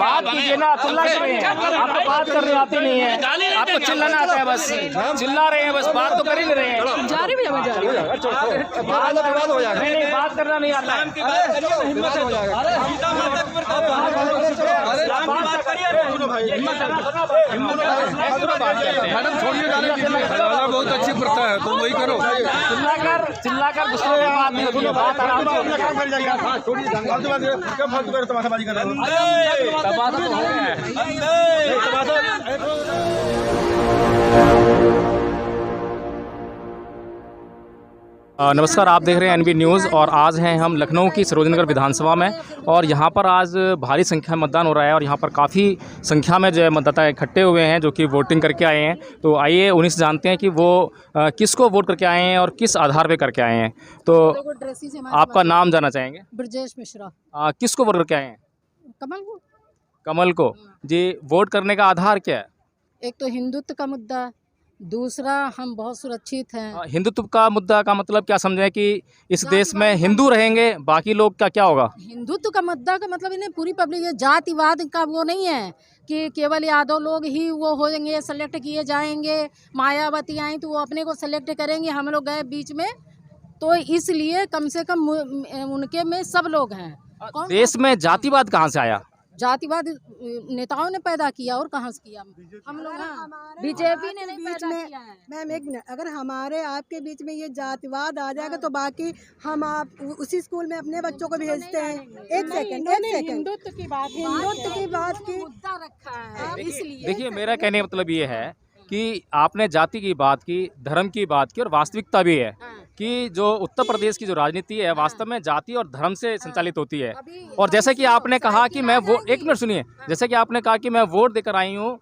बात कीजिए ना, चिल्ला क्यों रहे हैं? आपको बात करनी आती नहीं है, आपको चिल्लाना आता है, बस चिल्ला रहे हैं, बस बात तो कर ही नहीं रहे हैं। जा रही भैया, जा रही है। नहीं, बात करना नहीं आता है। मैडम छोड़िए, बहुत अच्छी प्रथा है, तुम वही करो। चिल्लाकर गुस्से में बात नहीं होती है, बात आराम से होती नमस्कार, आप देख रहे हैं एनबी न्यूज़ और आज हैं हम लखनऊ की सरोजनीनगर विधानसभा में और यहाँ पर आज भारी संख्या में मतदान हो रहा है और यहाँ पर काफ़ी संख्या में जो है मतदाता इकट्ठे हुए हैं जो कि वोटिंग करके आए हैं। तो आइए उन्हीं से जानते हैं कि वो किसको वोट करके आए हैं और किस आधार पे करके आए हैं। तो आपका नाम जानना चाहेंगे? ब्रजेश मिश्रा। किसको वोट करके आए हैं? कमल को। कमल को जी। वोट करने का आधार क्या है? एक तो हिंदुत्व का मुद्दा, दूसरा हम बहुत सुरक्षित हैं। हिंदुत्व का मुद्दा का मतलब क्या समझें कि इस देश में हिंदू रहेंगे, बाकी लोग का क्या होगा? हिंदुत्व का मुद्दा का मतलब इन्हें पूरी पब्लिक, जातिवाद का वो नहीं है कि केवल यादव लोग ही वो होंगे, सेलेक्ट किए जाएंगे। मायावती आई तो वो अपने को सेलेक्ट करेंगे, हम लोग गए बीच में, तो इसलिए कम से कम उनके में सब लोग हैं। देश में जातिवाद कहाँ से आया? जातिवाद नेताओं ने पैदा किया, और कहाँ से किया? हम लोग बीजेपी ने नहीं पैदा किया है। मैम एक मिनट, अगर हमारे आपके बीच में ये जातिवाद आ जाएगा तो बाकी हम आप उसी स्कूल में अपने बच्चों को भेजते हैं। एक सेकंड हिंदुत्व की बात की मुद्दा रखा है, इसलिए देखिए, मेरा कहने का मतलब ये है कि आपने जाति की बात की, धर्म की बात की और वास्तविकता भी है कि जो उत्तर प्रदेश की जो राजनीति है वास्तव में जाति और धर्म से संचालित होती है। और जैसे कि आपने कहा कि मैं वोट, एक मिनट सुनिए, जैसे कि आपने कहा कि मैं वोट देकर आई हूँ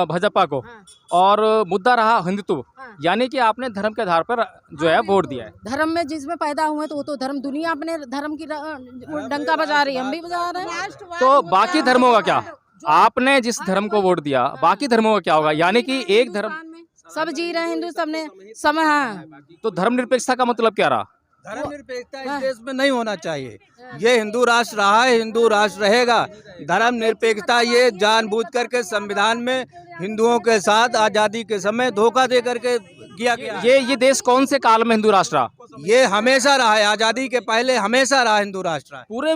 भाजपा को और मुद्दा रहा हिंदुत्व, यानी कि आपने धर्म के आधार पर जो है वोट दिया है। धर्म में जिसमें पैदा हुए तो वो तो धर्म, दुनिया अपने धर्म की डंका बजा रही है, हम भी बजा रहे हैं। तो बाकी धर्मों का क्या? आपने जिस धर्म को वोट दिया बाकी धर्मों का क्या होगा? यानी कि एक धर्म सब जी रहे हैं, हिंदू सबने सब। हाँ, तो धर्मनिरपेक्षता का मतलब क्या रहा? धर्मनिरपेक्षता इस देश में नहीं होना चाहिए। ये हिंदू राष्ट्र रहा है, हिंदू राष्ट्र रहेगा। धर्मनिरपेक्षता ये जानबूझ करके संविधान में हिंदुओं के साथ आजादी के समय धोखा दे करके किया गया। ये देश कौन से काल में हिंदू राष्ट्र रहा? ये हमेशा रहा है, आजादी के पहले हमेशा रहा हिंदू राष्ट्र। पूरे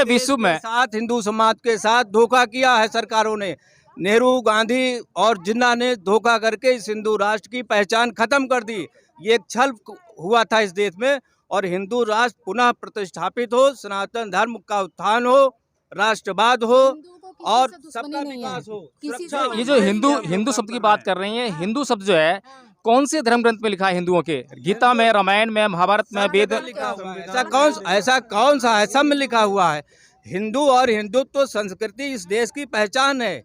विश्व में साथ हिंदू समाज के साथ धोखा किया है सरकारों ने। नेहरू, गांधी और जिन्ना ने धोखा करके इस हिंदू राष्ट्र की पहचान खत्म कर दी। ये एक छल हुआ था इस देश में, और हिंदू राष्ट्र पुनः प्रतिष्ठापित हो, सनातन धर्म का उत्थान हो, राष्ट्रवाद हो और सबका विकास हो। ये जो हिंदू शब्द की बात कर रही हैं, हिंदू शब्द जो है कौन से धर्म ग्रंथ में लिखा है हिंदुओं के? गीता में, रामायण में, महाभारत में, वेद? ऐसा कौन सा है? सब में लिखा हुआ है। हिंदू और हिंदुत्व संस्कृति इस देश की पहचान है।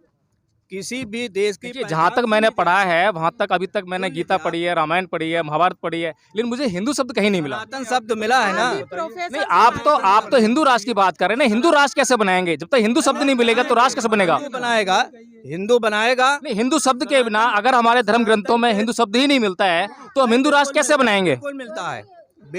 किसी भी देश की जहाँ तक मैंने पढ़ा है वहाँ तक अभी तक मैंने गीता पढ़ी है, रामायण पढ़ी है, महाभारत पढ़ी है, लेकिन मुझे हिंदू शब्द कहीं नहीं मिला। सनातन शब्द मिला है ना? नहीं, आप तो हिंदू राष्ट्र की बात कर रहे हैं ना। हिंदू राष्ट्र कैसे बनाएंगे? जब तक हिंदू शब्द नहीं मिलेगा तो राष्ट्र कैसे बनेगा? हिंदू बनाएगा। नहीं, हिंदू शब्द के बिना अगर हमारे धर्म ग्रंथों में हिंदू शब्द ही नहीं मिलता है तो हम हिंदू राष्ट्र कैसे बनाएंगे? बिल्कुल मिलता है।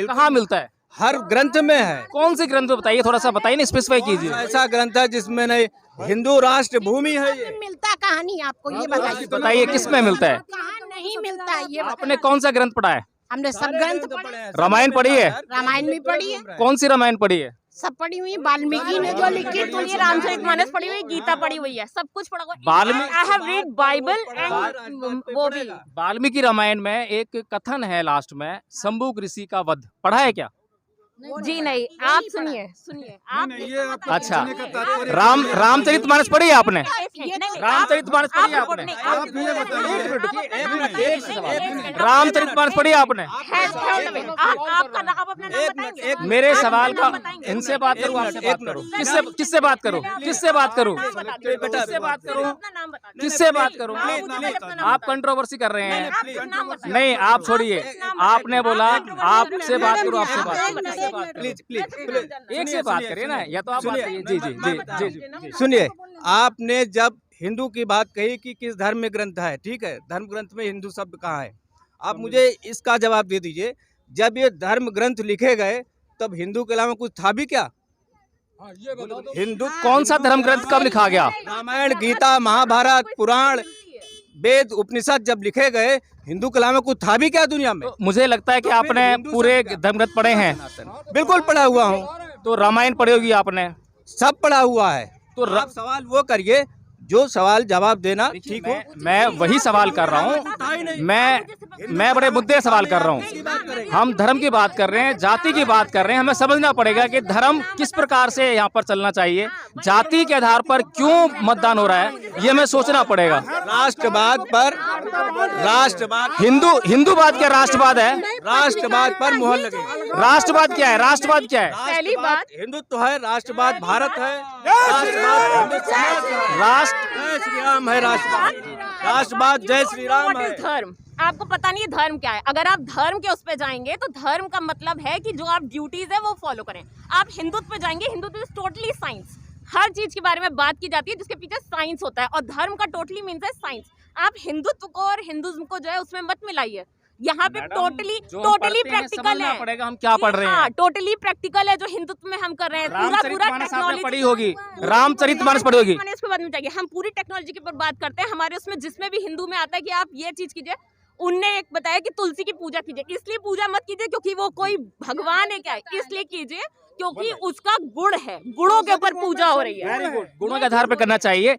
कहाँ मिलता है? हर ग्रंथ में है। कौन से ग्रंथ बताइए, थोड़ा सा बताइए ना, स्पेसिफाई कीजिए। ऐसा ग्रंथ है जिसमें नहीं हिंदू राष्ट्र भूमि है। ये मिलता कहानी आपको ये बताइए किस में मिलता है? कहाँ नहीं मिलता है ये? आपने कौन सा ग्रंथ पढ़ा है? हमने सब ग्रंथ पढ़े हैं। रामायण पढ़ी है? रामायण भी पढ़ी है। कौन सी रामायण पढ़ी है? सब पढ़ी हुई है। वाल्मीकि ने जो लिखी तो ये रामचरितमानस पढ़ी हुई, गीता पढ़ी हुई है, सब कुछ पढ़ा हुआ है। Valmiki I have read Bible and वो भी। वाल्मीकि रामायण में एक कथन है लास्ट में, शंभु ऋषि का वध, पढ़ा है क्या? जी नहीं, आप सुनिए आप। अच्छा, रामचरितमानस पढ़ी है आपने? रामचरितमानस पढ़ी है आपने? रामचरितमानस पढ़ी है आपने? मेरे सवाल का इनसे बात करूँ, आपसे बात करूँ? किससे बात करूँ? किससे बात करूँ? किससे बात करूँ? आप कंट्रोवर्सी कर रहे हैं। नहीं, आप छोड़िए, आपने बोला आपसे बात करूँ, आपसे बात। प्लीज एक से बात करिए ना, या तो आप जी जी जी जी सुनिए। आपने जब हिंदू की बात कही कि किस धर्म में ग्रंथ है, ठीक है, धर्म ग्रंथ में हिंदू शब्द कहाँ है? आप मुझे इसका जवाब दे दीजिए। जब ये धर्म ग्रंथ लिखे गए तब हिंदू के अलावा कुछ था भी क्या? हिंदू कौन सा धर्म ग्रंथ कब लिखा गया? रामायण, गीता, महाभारत, पुराण, वेद, उपनिषद जब लिखे गए, हिंदू के अलावा कुछ था भी क्या दुनिया में? तो मुझे लगता है कि आपने पूरे धर्म ग्रंथ पढ़े हैं। बिल्कुल पढ़ा हुआ हूँ, तो रामायण पढ़ी होगी आपने। सब पढ़ा हुआ है। तो आप सवाल वो करिए जो सवाल जवाब देना ठीक हो। मैं वही सवाल कर रहा हूँ, मैं बड़े मुद्दे सवाल कर रहा हूँ। हम धर्म की बात कर रहे हैं, जाति की बात कर रहे हैं। हमें समझना पड़ेगा कि धर्म किस प्रकार से यहाँ पर चलना चाहिए, जाति के आधार पर क्यों मतदान हो रहा है, ये हमें सोचना पड़ेगा। राष्ट्रवाद हिंदूवाद क्या राष्ट्रवाद है? राष्ट्रवाद पर मुहर लगे। राष्ट्रवाद क्या है? राष्ट्रवाद क्या है? पहली बात हिंदुत्व है, राष्ट्रवाद भारत है, राष्ट्र जय श्री राम है, राष्ट्रवाद जय श्री राम है। धर्म आपको पता नहीं है धर्म क्या है। अगर आप धर्म के उस पे जाएंगे तो धर्म का मतलब है कि जो आप ड्यूटीज है वो फॉलो करें। आप हिंदुत्व पे जाएंगे, हिंदुत्व इज टोटली साइंस। हर चीज के बारे में बात की जाती है जिसके पीछे साइंस होता है, और धर्म का टोटली मीन्स है साइंस। आप हिंदुत्व को और हिंदुज्म को जो है उसमें मत मिलाइए। यहाँ पे टोटली प्रैक्टिकल है। पड़ेगा हम क्या पढ़ रहे हैं। टोटली प्रैक्टिकल है जो हिंदुत्व में हम कर रहे हैं। पूरा टेक्नोलॉजी पढ़ी होगी, रामचरितमानस पढ़ी होगी। इसके बाद में चाहिए हम पूरी टेक्नोलॉजी के ऊपर बात करते हैं। हमारे उसमें जिसमें भी हिंदू में आता है कि आप ये चीज कीजिए। उनने एक बताया कि तुलसी की पूजा कीजिए। इसलिए पूजा मत कीजिए क्योंकि वो कोई भगवान है क्या है, इसलिए कीजिए क्योंकि उसका गुण है, गुणों के ऊपर पूजा हो रही है। गुणों के आधार पर करना चाहिए।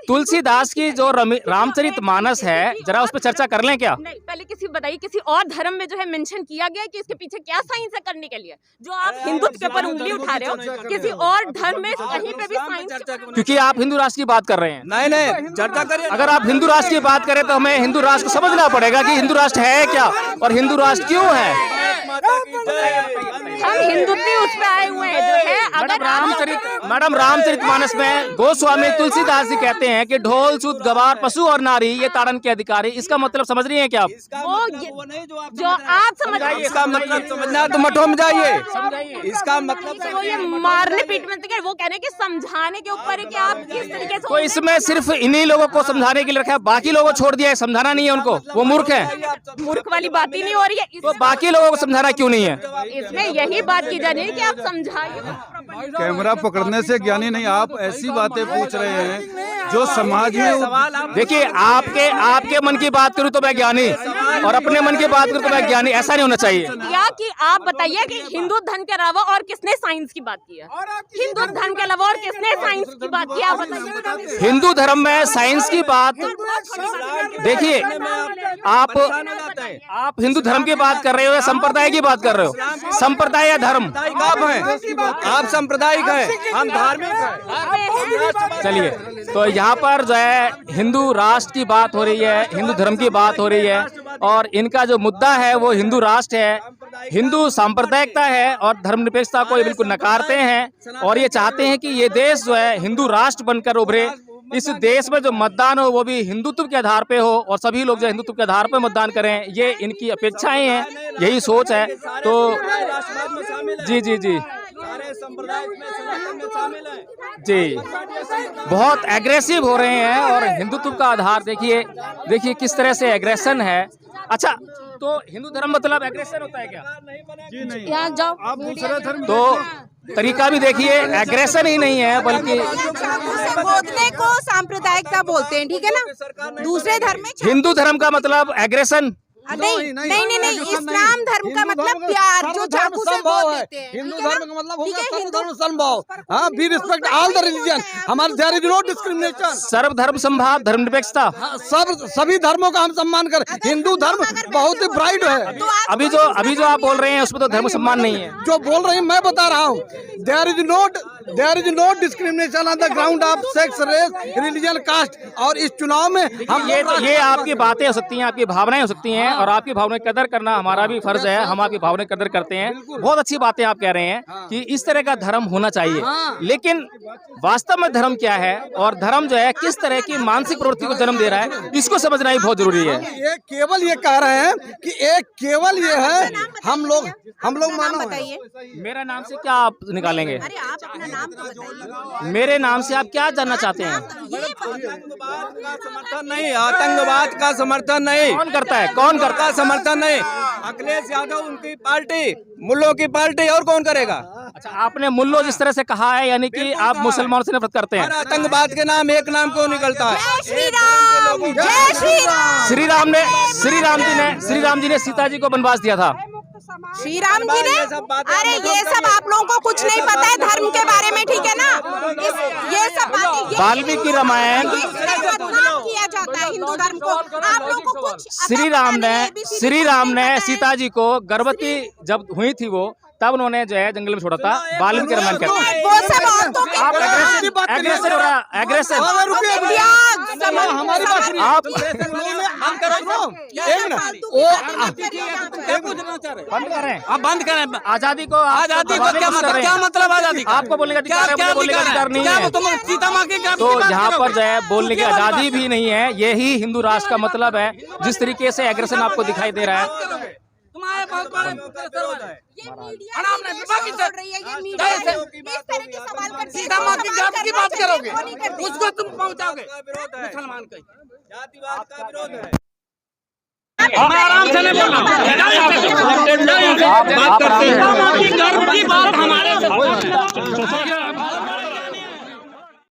तुलसीदास की जो रामचरितमानस है, जरा उस पर चर्चा कर लें क्या? नहीं, पहले किसी बताइए किसी और धर्म में जो है मेंशन किया गया कि इसके पीछे क्या साइंस है करने के लिए, जो आप हिंदुत्व के ऊपर उंगली उठा रहे हो। किसी और धर्म में कहीं पे भी साइंस, क्योंकि आप हिंदू राष्ट्र की बात कर रहे हैं। नहीं चर्चा करिए। अगर आप हिंदू राष्ट्र की बात करें तो हमें हिंदू राष्ट्र को समझना पड़ेगा कि हिंदू राष्ट्र है क्या और हिंदू राष्ट्र क्यों है। हम हिंदुत्व उस पे आए हुए हैं जो है। मैडम रामचरितमानस में गोस्वामी तुलसीदास जी कहते हैं कि ढोल सूत गवार पशु और नारी ये ताड़न के अधिकारी। इसका मतलब समझ रही हैं क्या आप? जो आप समझ रहे हैं इसका मतलब समझना तो मठों में जाइए। इसका मतलब वो ये मारने पीटने तक वो कह रहे हैं कि समझाने के ऊपर है कि आप किस तरीके से। तो इसमें सिर्फ इन्हीं लोगों को समझाने के लिए रखा है, बाकी लोगों को छोड़ दिया है, समझाना नहीं है उनको, वो मूर्ख है। मूर्ख वाली बात ही नहीं हो रही है। तो बाकी लोगों को समझाना क्यों नहीं है? इसमें यही बात की जा रही है कि आप समझाइए। कैमरा पकड़ने से ज्ञानी नहीं, आप ऐसी बातें पूछ रहे हैं जो समाज में। देखिए, आपके मन की बात करूं तो मैं ज्ञानी, और अपने मन की बात करूं तो मैं ज्ञानी, ऐसा नहीं होना चाहिए। क्या कि आप बताइए कि हिंदू धर्म के अलावा और किसने साइंस की बात की है? हिंदू धर्म के अलावा और किसने साइंस की बात की है, आप बताइए। हिंदू धर्म में साइंस की बात, देखिए आप हिंदू धर्म की बात कर रहे हो या संप्रदाय की बात कर रहे हो? संप्रदाय या धर्म? आप सांप्रदायिक हैं, हम धार्मिक हैं। चलिए, तो यहाँ पर जो है हिंदू राष्ट्र की बात हो रही है, हिंदू धर्म की बात हो रही है, और इनका जो मुद्दा है वो हिंदू राष्ट्र है। हिंदू सांप्रदायिकता है और धर्मनिरपेक्षता को ये बिल्कुल नकारते हैं, और ये चाहते हैं कि ये देश जो है हिंदू राष्ट्र बनकर उभरे। इस देश में जो मतदान हो वो भी हिंदुत्व के आधार पे हो, और सभी लोग जो हिंदुत्व के आधार पे मतदान करें, ये इनकी अपेक्षाएं हैं, यही सोच है। तो जी बहुत एग्रेसिव हो रहे हैं, और हिंदुत्व का आधार देखिए किस तरह से एग्रेशन है। अच्छा, तो हिंदू धर्म मतलब एग्रेशन होता है क्या? जी नहीं, यहाँ जाओ, आप दूसरे धर्म तो तरीका भी देखिए, एग्रेशन ही नहीं है बल्कि बोलने को सांप्रदायिकता बोलते हैं, ठीक है ना। दूसरे धर्म में हिंदू धर्म का मतलब एग्रेशन नहीं, इस्लाम धर्म का मतलब प्यार, जो चाकू से गोद देते हैं। हिंदू धर्म का मतलब होगा सर्वधर्म समभाव। हाँ, we respect all the religion. हमारे देयर इज नो डिस्क्रिमिनेशन। सर्वधर्म समभाव, धर्मनिरपेक्षता, सभी धर्मों का हम सम्मान करें। हिंदू धर्म बहुत ही ब्राइट है। अभी जो आप बोल रहे हैं उसमें तो धर्म सम्मान नहीं है। जो बोल रहे हैं मैं बता रहा हूँ, there is no discrimination on the ground of sex, race, religion, caste. और इस चुनाव में हम ये आपकी बातें हो सकती हैं, आपकी भावनाएं हो सकती हैं, और आपकी भावनाएं की कदर करना हमारा भी फर्ज है। हम आपकी भावनाएं की कदर करते हैं। बहुत अच्छी बातें आप कह रहे हैं कि इस तरह का धर्म होना चाहिए, लेकिन वास्तव में धर्म क्या है और धर्म जो है किस तरह की मानसिक प्रवृत्ति को जन्म दे रहा है, इसको समझना ही बहुत जरूरी है। ये केवल ये कह रहे हैं कि एक केवल ये है, हम लोग मानो बताइए। मेरा नाम से क्या आप निकालेंगे? अरे आप अपना नाम तो बताइए। मेरे नाम से आप क्या जानना चाहते हैं? समर्थन नहीं, आतंकवाद का समर्थन नहीं। कौन करता है? कौन करता है? समर्थन नहीं। अखिलेश यादव उनकी पार्टी, मुल्लों की की पार्टी और कौन करेगा? अच्छा, आपने मुल्लो जिस तरह से कहा है, यानी कि आप मुसलमानों से नफरत करते हैं। आतंकवाद के नाम एक नाम क्यों निकलता है? जय श्री राम, जय श्री राम। श्री राम जी ने सीता जी को वनवास दिया था। श्री राम जी ने, अरे ये सब आप लोगों को कुछ नहीं पता है धर्म के बारे में, ठीक है ना? ये सब बातें वाल्मीकि रामायण, बदनाम किया जाता है हिंदू धर्म को। आप लोगों को कुछ श्री राम ने सीता जी को गर्भवती जब हुई थी वो, तब उन्होंने जो है जंगल में छोड़ा था। वाल्मीकि रामायण कहते हैं। वो सब औरतों के आप एग्रेसिव हो रहा है, एग्रेसिव। हमारी बात सुनिए। आप बंद करें, आप बंद करें। आजादी को क्या मतलब आजादी का? आपको बोलने का अधिकार है, बोलने का अधिकार नहीं है। सीता माँ की तो यहाँ पर जो है बोलने की आजादी भी नहीं है। यही हिंदू राष्ट्र का मतलब है। जिस तरीके से एग्रेशन आपको दिखाई दे रहा है, ये मीडिया छोड़ रही है, ये मीडिया इस तरह के सवाल करती है। सीता माँ की जात की बात करोगे, वो नहीं करती। उसको तुम पहुंचाओगे। मुसलमान का जातिवाद का विरोध है। आराम से नहीं बोलना। बात करते हैं।